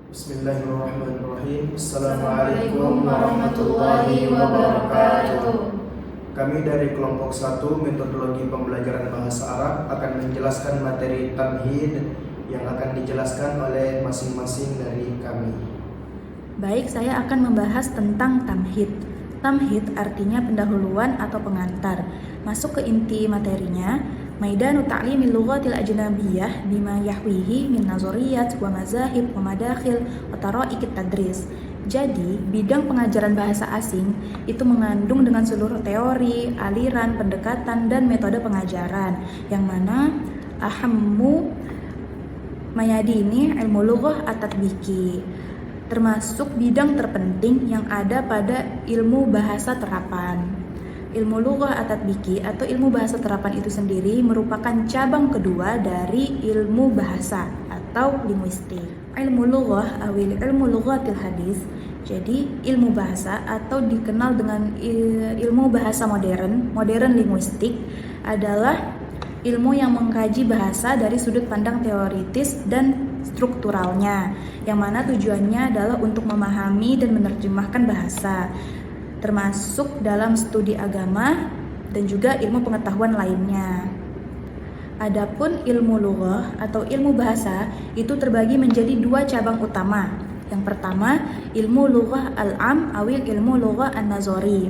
Bismillahirrahmanirrahim. Assalamualaikum warahmatullahi wabarakatuh. Kami dari kelompok 1 metodologi pembelajaran bahasa Arab akan menjelaskan materi tamhid yang akan dijelaskan oleh masing-masing dari kami. Baik, saya akan membahas tentang tamhid. Tamhid artinya pendahuluan atau pengantar. Masuk ke inti materinya, Maidanu ta'limil lughatil ajnabiyyah bima yahwihi min nazariyat wa mazahib wa madakhil wa tara'iqit tadris. Jadi, bidang pengajaran bahasa asing itu mengandung dengan seluruh teori, aliran, pendekatan, dan metode pengajaran, yang mana ahammu mayadini ilmu lughah at-tatbiki, termasuk bidang terpenting yang ada pada ilmu bahasa terapan. Ilmu lughah at-tatbiki atau ilmu bahasa terapan itu sendiri merupakan cabang kedua dari ilmu bahasa atau linguistik. Ilmu lughah awil ilmu lughatil hadis. Jadi ilmu bahasa atau dikenal dengan ilmu bahasa modern linguistik adalah ilmu yang mengkaji bahasa dari sudut pandang teoritis dan strukturalnya, yang mana tujuannya adalah untuk memahami dan menerjemahkan bahasa, termasuk dalam studi agama dan juga ilmu pengetahuan lainnya. Adapun ilmu lughah atau ilmu bahasa itu terbagi menjadi 2 cabang utama. Yang pertama, ilmu lughah al-am awil ilmu lughah an-nazari,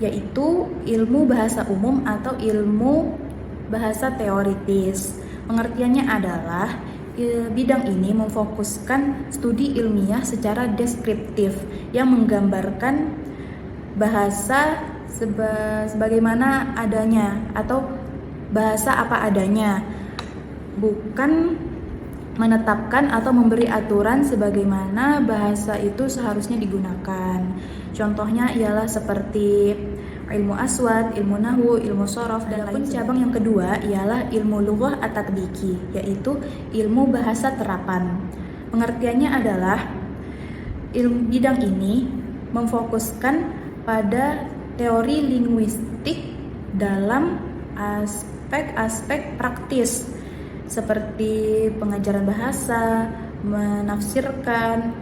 yaitu ilmu bahasa umum atau ilmu bahasa teoritis. Pengertiannya adalah bidang ini memfokuskan studi ilmiah secara deskriptif yang menggambarkan bahasa sebagaimana adanya atau bahasa apa adanya, bukan menetapkan atau memberi aturan sebagaimana bahasa itu seharusnya digunakan. Contohnya ialah seperti ilmu aswad, ilmu nahwu, ilmu sorof, dan lain. Cabang yang kedua ialah ilmu lughah at-tatbiki, yaitu ilmu bahasa terapan. Pengertiannya adalah bidang ini memfokuskan pada teori linguistik dalam aspek-aspek praktis seperti pengajaran bahasa, menafsirkan,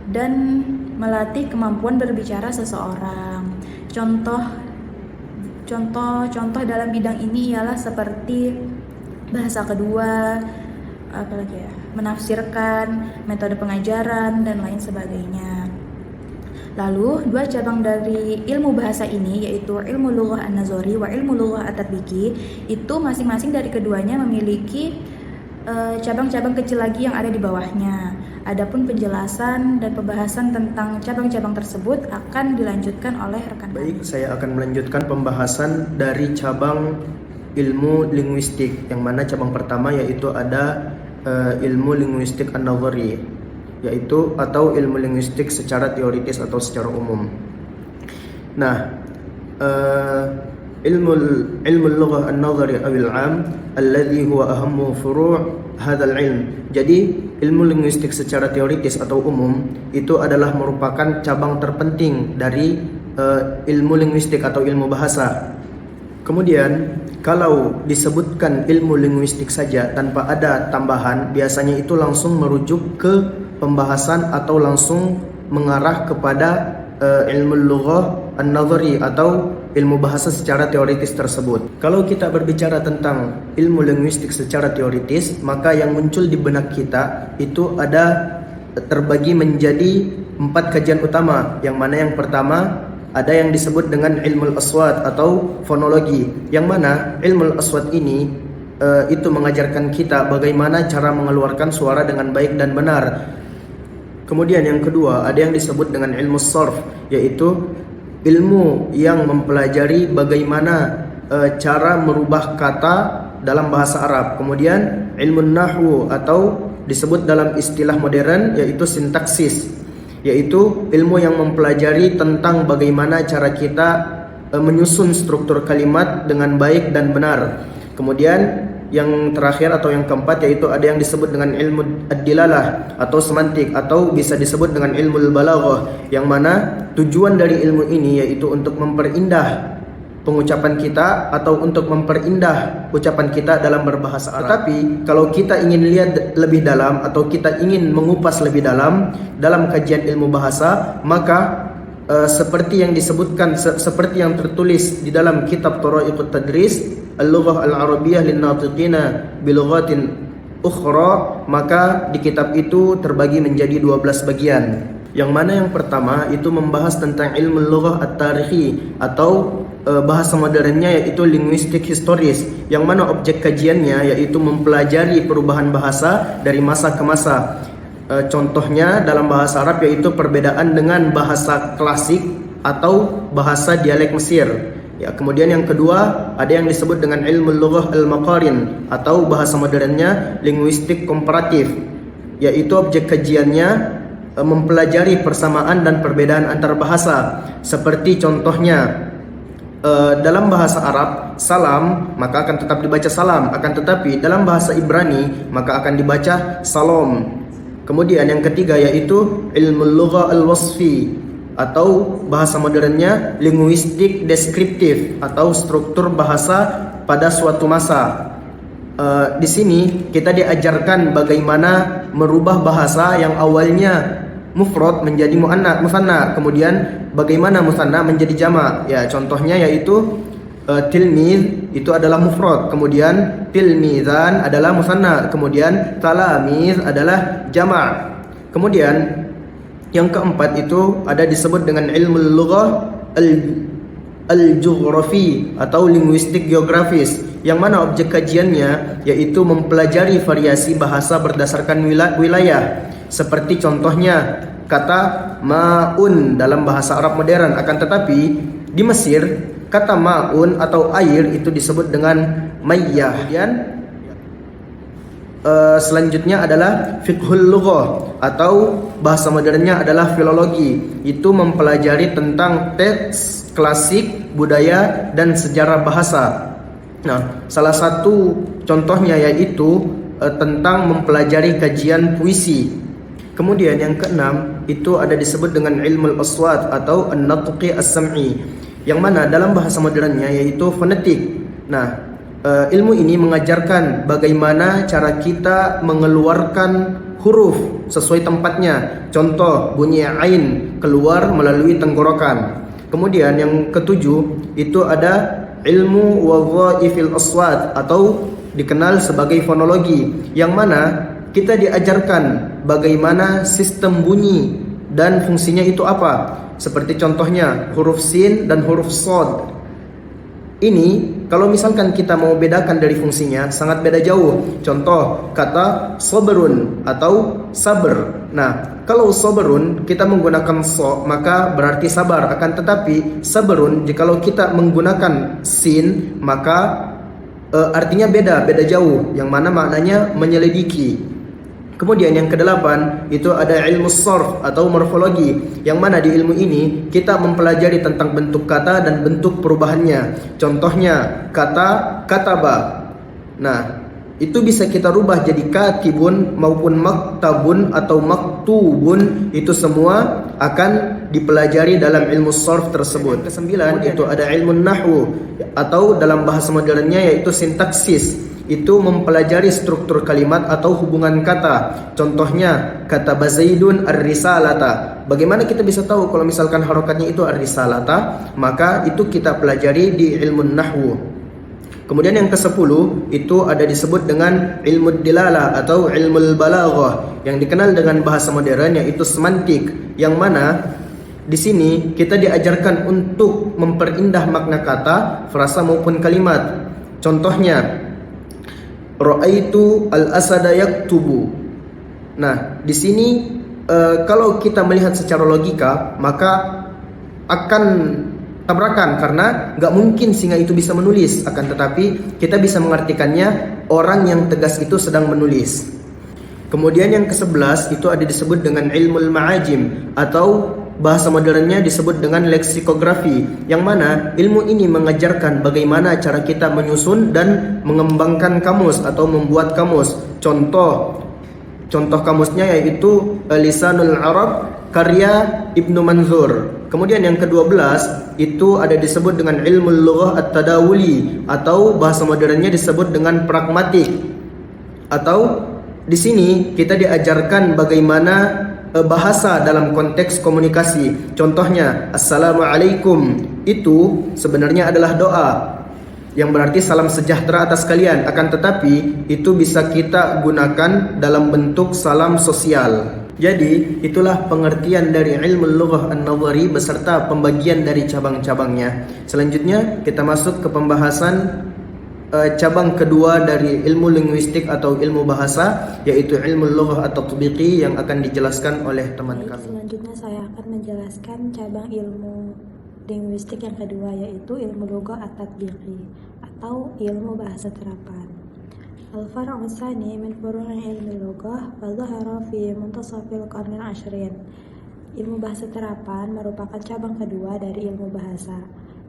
dan melatih kemampuan berbicara seseorang. Contoh dalam bidang ini ialah seperti bahasa kedua, menafsirkan, metode pengajaran, dan lain sebagainya. Lalu, 2 cabang dari ilmu bahasa ini, yaitu ilmu lughah an-nazari wa ilmu lughah at-tatbiki, itu masing-masing dari keduanya memiliki cabang-cabang kecil lagi yang ada di bawahnya. Adapun penjelasan dan pembahasan tentang cabang-cabang tersebut akan dilanjutkan oleh rekan kami. Baik, saya akan melanjutkan pembahasan dari cabang ilmu linguistik, yang mana cabang pertama yaitu ada ilmu linguistik an-nazari, yaitu atau ilmu linguistik secara teoritis atau secara umum. Nah, ilmu lughah an-nazari awil 'am alladhi huwa ahammu furu' hadzal ilm. Jadi ilmu linguistik secara teoritis atau umum itu adalah merupakan cabang terpenting dari ilmu linguistik atau ilmu bahasa. Kemudian kalau disebutkan ilmu linguistik saja tanpa ada tambahan, biasanya itu langsung merujuk ke pembahasan atau langsung mengarah kepada ilmu lughah an-nazari atau ilmu bahasa secara teoritis tersebut. Kalau kita berbicara tentang ilmu linguistik secara teoritis, maka yang muncul di benak kita itu ada terbagi menjadi 4 kajian utama, yang mana yang pertama ada yang disebut dengan ilmu aswad atau fonologi, yang mana ilmu aswad ini itu mengajarkan kita bagaimana cara mengeluarkan suara dengan baik dan benar. Kemudian yang kedua ada yang disebut dengan ilmu sarf, yaitu ilmu yang mempelajari bagaimana cara merubah kata dalam bahasa Arab. Kemudian ilmu nahwu atau disebut dalam istilah modern yaitu sintaksis, yaitu ilmu yang mempelajari tentang bagaimana cara kita menyusun struktur kalimat dengan baik dan benar. Kemudian yang terakhir atau yang keempat yaitu ada yang disebut dengan ilmu ad-dilalah atau semantik, atau bisa disebut dengan ilmu balaghah, yang mana tujuan dari ilmu ini yaitu untuk memperindah pengucapan kita atau untuk memperindah ucapan kita dalam berbahasa Arab. Tetapi kalau kita ingin lihat lebih dalam atau kita ingin mengupas lebih dalam kajian ilmu bahasa, maka seperti yang disebutkan, seperti yang tertulis di dalam kitab Thara'iqut Tadris Al-Lughah Al-Arabiyyah Lin-Natiqina Bilughatin Ukhra, maka di kitab itu terbagi menjadi 12 bagian. Yang mana yang pertama itu membahas tentang ilmu lughah at-tarikhi atau bahasa modernnya, yaitu linguistik historis, yang mana objek kajiannya yaitu mempelajari perubahan bahasa dari masa ke masa. Contohnya dalam bahasa Arab yaitu perbedaan dengan bahasa klasik atau bahasa dialek Mesir. Ya, kemudian yang kedua ada yang disebut dengan ilmu lughah al-maqarin atau bahasa modernnya linguistik komparatif, yaitu objek kajiannya mempelajari persamaan dan perbedaan antar bahasa. Seperti contohnya dalam bahasa Arab salam maka akan tetap dibaca salam, akan tetapi dalam bahasa Ibrani maka akan dibaca salom. Kemudian yang ketiga yaitu ilmu lugha al-wasfi atau bahasa modernnya linguistik deskriptif atau struktur bahasa pada suatu masa. Di sini kita diajarkan bagaimana merubah bahasa yang awalnya mufrad menjadi musanna, kemudian bagaimana musanna menjadi jamak. Ya, contohnya yaitu tilmiz itu adalah mufrad, kemudian tilmizan adalah musanna, kemudian talamiz adalah jamak. Kemudian yang keempat itu ada disebut dengan ilmu lughah al-jughrafi atau linguistik geografis, yang mana objek kajiannya yaitu mempelajari variasi bahasa berdasarkan wilayah. Seperti contohnya kata ma'un dalam bahasa Arab modern, akan tetapi di Mesir kata ma'un atau air itu disebut dengan mayyah. Kemudian selanjutnya adalah fiqhul lughah atau bahasa modernnya adalah filologi, itu mempelajari tentang teks klasik, budaya dan sejarah bahasa. Nah, salah satu contohnya yaitu tentang mempelajari kajian puisi. Kemudian yang keenam itu ada disebut dengan ilmu al-aswat atau an-natqi as-sam'i, yang mana dalam bahasa modernnya yaitu fonetik. Nah, ilmu ini mengajarkan bagaimana cara kita mengeluarkan huruf sesuai tempatnya. Contoh, bunyi ain keluar melalui tenggorokan. Kemudian yang ketujuh itu ada ilmu wadhaifil aswat atau dikenal sebagai fonologi, yang mana kita diajarkan bagaimana sistem bunyi dan fungsinya itu apa. Seperti contohnya huruf sin dan huruf sod. Ini kalau misalkan kita mau bedakan dari fungsinya sangat beda jauh. Contoh kata soberun atau saber. Nah, kalau soberun kita menggunakan so maka berarti sabar, akan tetapi saberun jikalau kita menggunakan sin maka artinya beda jauh, yang mana maknanya menyelidiki. Kemudian yang kedelapan itu ada ilmu sarf atau morfologi, yang mana di ilmu ini kita mempelajari tentang bentuk kata dan bentuk perubahannya. Contohnya kata kataba. Nah, itu bisa kita rubah jadi katibun maupun maktabun atau maktubun. Itu semua akan dipelajari dalam ilmu sarf tersebut. Kesembilan itu ada ilmu nahwu atau dalam bahasa modernnya yaitu sintaksis. Itu mempelajari struktur kalimat atau hubungan kata. Contohnya kata Zaidun ar-risalata. Bagaimana kita bisa tahu kalau misalkan harokatnya itu ar-risalata? Maka itu kita pelajari di ilmu nahwu. Kemudian yang ke-10 itu ada disebut dengan ilmu dilalah atau ilmu balaghah, yang dikenal dengan bahasa modern yaitu semantik, yang mana di sini kita diajarkan untuk memperindah makna kata, frasa maupun kalimat. Contohnya ra'aitu al-asada yaktubu. Nah, di sini kalau kita melihat secara logika maka akan tabrakan, karena nggak mungkin singa itu bisa menulis. Akan tetapi kita bisa mengartikannya orang yang tegas itu sedang menulis. Kemudian yang ke-11 itu ada disebut dengan ilmu ma'ajim atau bahasa modernnya disebut dengan leksikografi, yang mana ilmu ini mengajarkan bagaimana cara kita menyusun dan mengembangkan kamus atau membuat kamus. Contoh Contoh kamusnya yaitu Lisanul Arab karya Ibnu Manzur. Kemudian yang ke-12 itu ada disebut dengan ilmu lughah at-tadawuli, atau bahasa modernnya disebut dengan pragmatik. Atau di sini kita diajarkan bagaimana bahasa dalam konteks komunikasi. Contohnya Assalamualaikum itu sebenarnya adalah doa yang berarti salam sejahtera atas kalian, akan tetapi itu bisa kita gunakan dalam bentuk salam sosial. Jadi itulah pengertian dari ilmu lughah an-nadhari beserta pembagian dari cabang-cabangnya. Selanjutnya kita masuk ke pembahasan cabang kedua dari ilmu linguistik atau ilmu bahasa, yaitu ilmu lughah at-tatbiqi yang akan dijelaskan oleh teman kami. Selanjutnya saya akan menjelaskan cabang ilmu linguistik yang kedua, yaitu ilmu lughah at-tatbiqi atau ilmu bahasa terapan. Al-far'u tsani min furu'i ilmi lughah wa dhahara fi muntasafil qarnil 'ashrin. Ilmu bahasa terapan merupakan cabang kedua dari ilmu bahasa.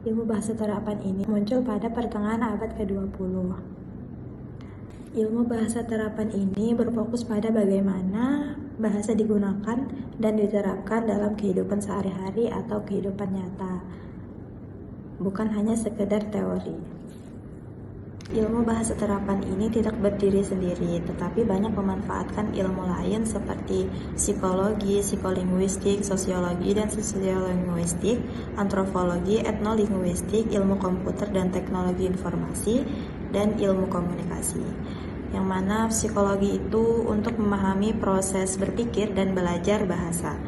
Ilmu bahasa terapan ini muncul pada pertengahan abad ke-20. Ilmu bahasa terapan ini berfokus pada bagaimana bahasa digunakan dan diterapkan dalam kehidupan sehari-hari atau kehidupan nyata, bukan hanya sekedar teori. Ilmu bahasa terapan ini tidak berdiri sendiri, tetapi banyak memanfaatkan ilmu lain seperti psikologi, psikolinguistik, sosiologi dan sosiolinguistik, antropologi, etnolinguistik, ilmu komputer dan teknologi informasi, dan ilmu komunikasi. Yang mana psikologi itu untuk memahami proses berpikir dan belajar bahasa.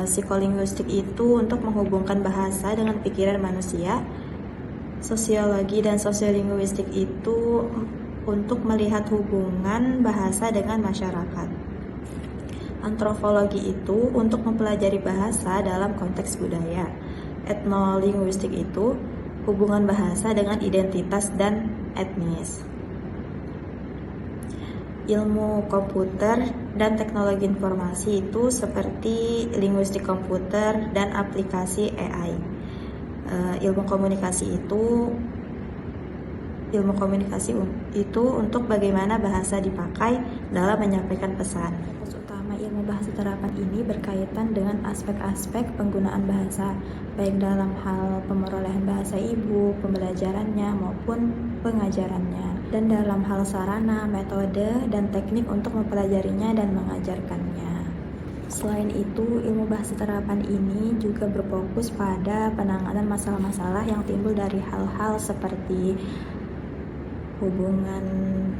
Psikolinguistik itu untuk menghubungkan bahasa dengan pikiran manusia. Sosiologi dan sosiolinguistik itu untuk melihat hubungan bahasa dengan masyarakat. Antropologi itu untuk mempelajari bahasa dalam konteks budaya. Etnolinguistik itu hubungan bahasa dengan identitas dan etnis. Ilmu komputer dan teknologi informasi itu seperti linguistik komputer dan aplikasi AI. Ilmu komunikasi itu untuk bagaimana bahasa dipakai dalam menyampaikan pesan. Fokus utama ilmu bahasa terapan ini berkaitan dengan aspek-aspek penggunaan bahasa, baik dalam hal pemerolehan bahasa ibu, pembelajarannya maupun pengajarannya, dan dalam hal sarana, metode, dan teknik untuk mempelajarinya dan mengajarkannya. Selain itu, ilmu bahasa terapan ini juga berfokus pada penanganan masalah-masalah yang timbul dari hal-hal seperti hubungan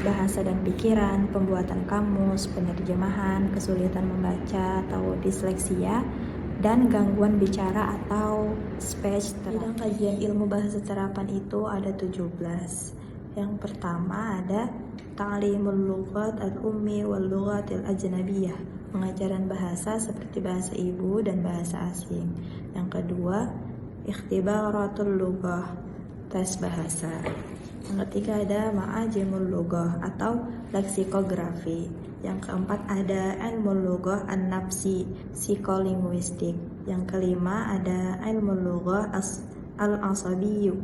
bahasa dan pikiran, pembuatan kamus, penerjemahan, kesulitan membaca atau disleksia, dan gangguan bicara atau speech therapy. Bidang kajian ilmu bahasa terapan itu ada 17. Yang pertama ada ta'limul lughat al-ummi wal lughat al-ajnabiyah, pengajaran bahasa seperti bahasa ibu dan bahasa asing. Yang kedua, ikhtibaratul lughah, tes bahasa. Yang ketiga ada ma'ajimul lughah atau leksikografi. Yang keempat ada ilmu lughah an-nafsi, psikolinguistik. Yang kelima ada ilmu lughah al-asabiyyu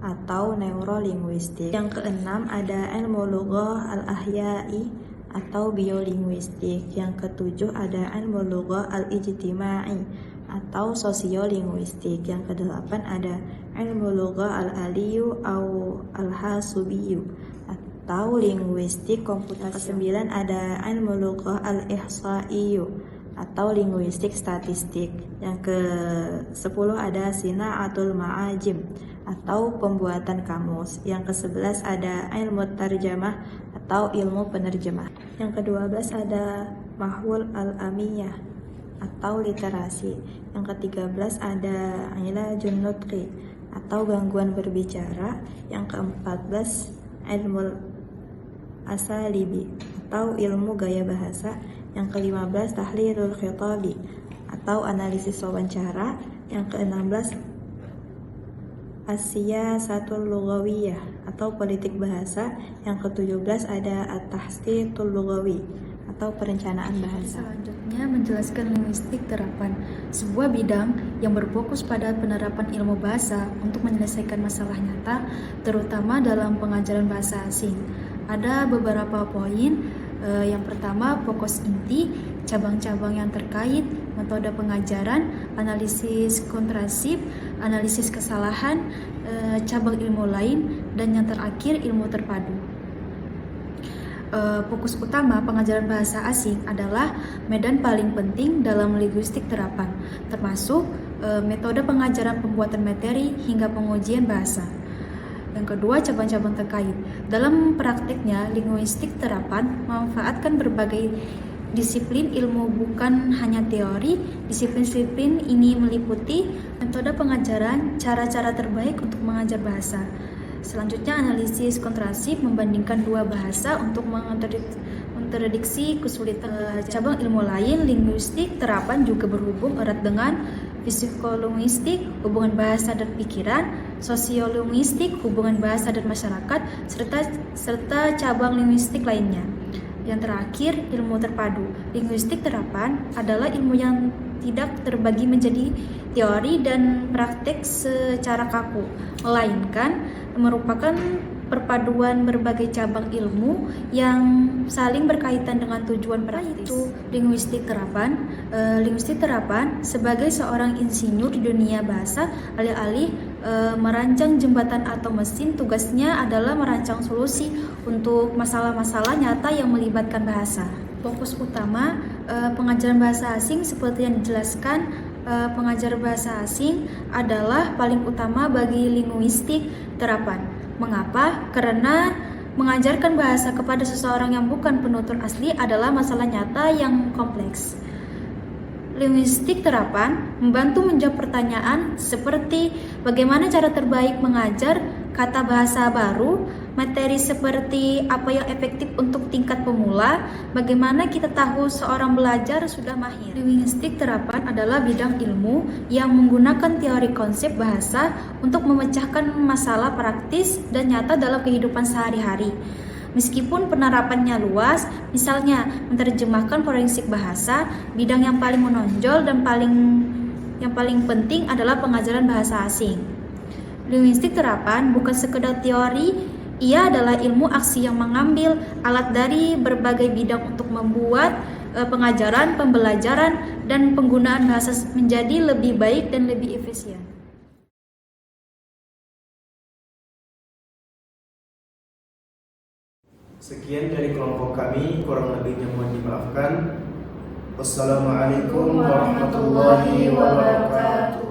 atau neurolinguistik. Yang keenam ada ilmu lughah al-ahya'i atau biolinguistik. Yang ketujuh ada ilmu lughah al-ijtimai atau sosiolinguistik. Yang kedelapan ada ilmu lughah al-aliyu atau al-hasubiyu atau linguistik komputer. Kesembilan ada ilmu lughah al-ihsaiyu atau linguistik statistik. Yang ke-10 ada sina'atul ma'ajim atau pembuatan kamus. Yang ke-11 ada ilmu tarjamah atau ilmu penerjemah. Yang ke-12 ada mahwul al-amiyah atau literasi. Yang ke-13 ada ilajun nutqi atau gangguan berbicara. Yang ke-14 ilmu asalibi atau ilmu gaya bahasa. Yang ke-15 tahlilul khitabi atau analisis wawancara. Yang ke-16 as-siyasatul lughawiyah atau politik bahasa. Yang ke-17 ada at-tahsitul lughawi atau perencanaan bahasa. Selanjutnya menjelaskan linguistik terapan, sebuah bidang yang berfokus pada penerapan ilmu bahasa untuk menyelesaikan masalah nyata, terutama dalam pengajaran bahasa asing. Ada beberapa poin Yang pertama, fokus inti, cabang-cabang yang terkait, metode pengajaran, analisis kontrasip, analisis kesalahan, cabang ilmu lain, dan yang terakhir ilmu terpadu. Fokus utama pengajaran bahasa asing adalah medan paling penting dalam linguistik terapan, termasuk metode pengajaran pembuatan materi hingga pengujian bahasa. Yang kedua, cabang-cabang terkait. Dalam prakteknya, linguistik terapan memanfaatkan berbagai disiplin ilmu, bukan hanya teori. Disiplin-disiplin ini meliputi metode pengajaran, cara-cara terbaik untuk mengajar bahasa. Selanjutnya, analisis kontrasip, membandingkan dua bahasa untuk memprediksi kesulitan. Cabang ilmu lain, linguistik terapan juga berhubung erat dengan psikolinguistik, hubungan bahasa dan pikiran, sosiolinguistik, hubungan bahasa dan masyarakat, serta cabang linguistik lainnya. Yang terakhir, ilmu terpadu. Linguistik terapan adalah ilmu yang tidak terbagi menjadi teori dan praktek secara kaku, melainkan merupakan perpaduan berbagai cabang ilmu yang saling berkaitan dengan tujuan praktis. Itu linguistik terapan. Linguistik terapan sebagai seorang insinyur di dunia bahasa, alih-alih merancang jembatan atau mesin, tugasnya adalah merancang solusi untuk masalah-masalah nyata yang melibatkan bahasa. Fokus utama pengajaran bahasa asing seperti yang dijelaskan, pengajar bahasa asing adalah paling utama bagi linguistik terapan. Mengapa? Karena mengajarkan bahasa kepada seseorang yang bukan penutur asli adalah masalah nyata yang kompleks. Linguistik terapan membantu menjawab pertanyaan seperti bagaimana cara terbaik mengajar kata bahasa baru, materi seperti apa yang efektif untuk tingkat pemula, bagaimana kita tahu seorang belajar sudah mahir. Linguistik terapan adalah bidang ilmu yang menggunakan teori konsep bahasa untuk memecahkan masalah praktis dan nyata dalam kehidupan sehari-hari. Meskipun penerapannya luas, misalnya menerjemahkan forensik bahasa, bidang yang paling menonjol dan yang paling penting adalah pengajaran bahasa asing. Linguistik terapan bukan sekedar teori, ia adalah ilmu aksi yang mengambil alat dari berbagai bidang untuk membuat pengajaran, pembelajaran, dan penggunaan bahasa menjadi lebih baik dan lebih efisien. Sekian dari kelompok kami, kurang lebihnya mohon dimaafkan. Wassalamualaikum warahmatullahi wabarakatuh.